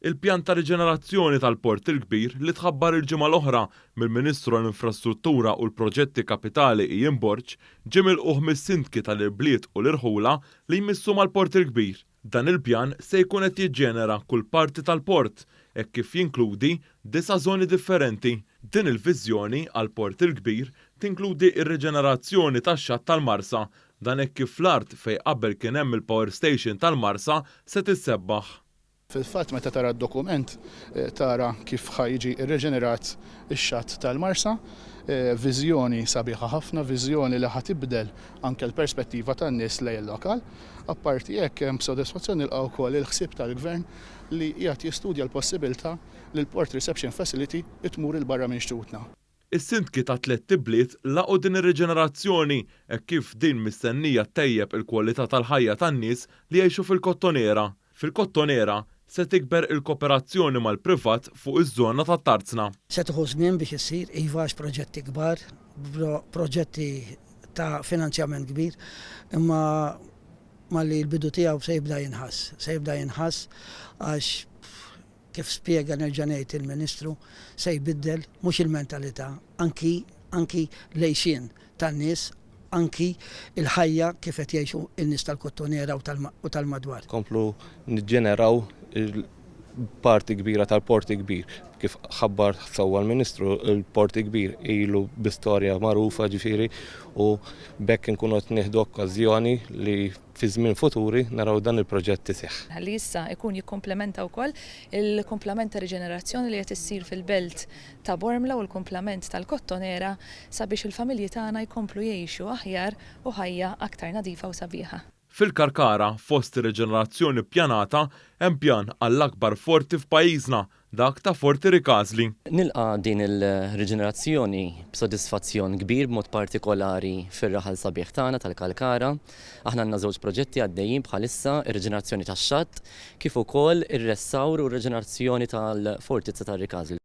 Il-pjan ta' riġenerazzjoni tal-Port il-Kbir li tħabbar il-ġimgħa l-oħra mill-Ministru għall-Infrastruttura u l-Proġetti Kapitali Ian Borg ġie milquh mis-sindki tal-Irbliet u l-Irħula li jmissu mal-Port il-Kbir. Dan il-pjan se jkun qed jiġġenera kull parti tal-port hekk kif jinkludi 9 żoni differenti. Din il-viżjoni għall-Port il-Kbir tinkludi ir-riġenerazzjoni tax-xatt tal-Marsa, dan hekk kif l-art fejn qabel kien hemm il-Power Station tal-Marsa se tissebbaħ. Fil-fatt meta tara d-dokument tara kif ħajġi irreġenerat ix-xatt tal-Marsa, viżjoni sabiħa ħafna, viżjoni li ħatibdel anke l-perspettiva tan-nies lejn lokal. Apparti hekk hemm b'sodisfazzjoni nilqgħu wkoll il-ħsieb tal-Gvern li qiegħed jistudja l-possibilità li l-Port Reception Facility tmur il barra minn xtutna. Is-sindki ta' 3 tibliet laqgħu din ir-riġenerazzjoni hekk kif din mistennija tejjeb il-kwalità tal-ħajja tan-nies li jgħixu fil-Kottonera. Fil-Kottonera se tikber il-kooperazzjoni mal-privat fuq iż-żona tat-Tarzna. Se tieħu żmien biex issir għax proġetti kbar, proġetti ta' finanzjament kbir, imma li l-bidu tiegħu se jibda jinħass għax kif spjega nerġa' ngħid il-Ministru se jbiddel mhux il-mentalità, anki lejxien tan-nies, anki il-ħajja kif qed jgħixu n-nies tal-Kottonera u tal-madwar. Komplu niġġeneraw il-parti kbira tal-Port Kbir. Kif ħabbar sewwa l-Ministru, il-Port Kbir ilu b'istorja magħrufa ġifieri u bekk inkunu qed nieħdu okkażjoni li fi żmien futuri naraw dan il-proġett iseħħ. Ħalli issa jkun jikkomplementa wkoll il-komplement ta' riġenerazzjoni li qed issir fil-belt ta' Bormla u l-komplement tal-Kottonera sabiex il-familji tagħna jkomplu jgħixu aħjar u ħajja aktar nadifa u sabiħa. Fil-Karkara, fost ir-riġenerazzjoni ppjanata, hemm pjan għall-akbar forti f'pajjiżna, dak ta' Forti Rikasli. Nilqa' din il-riġenerazzjoni b'sodisfazzjon kbir b'mod partikolari fir-raħal sabiħ tagħna tal-Kalkara. Aħna għandna żewġ proġetti għaddejjin bħalissa, ir-riġenerazzjoni tax-xatt kif ukoll ir-restawr u r-riġenerazzjoni tal-Fortizza tar-Rikasli.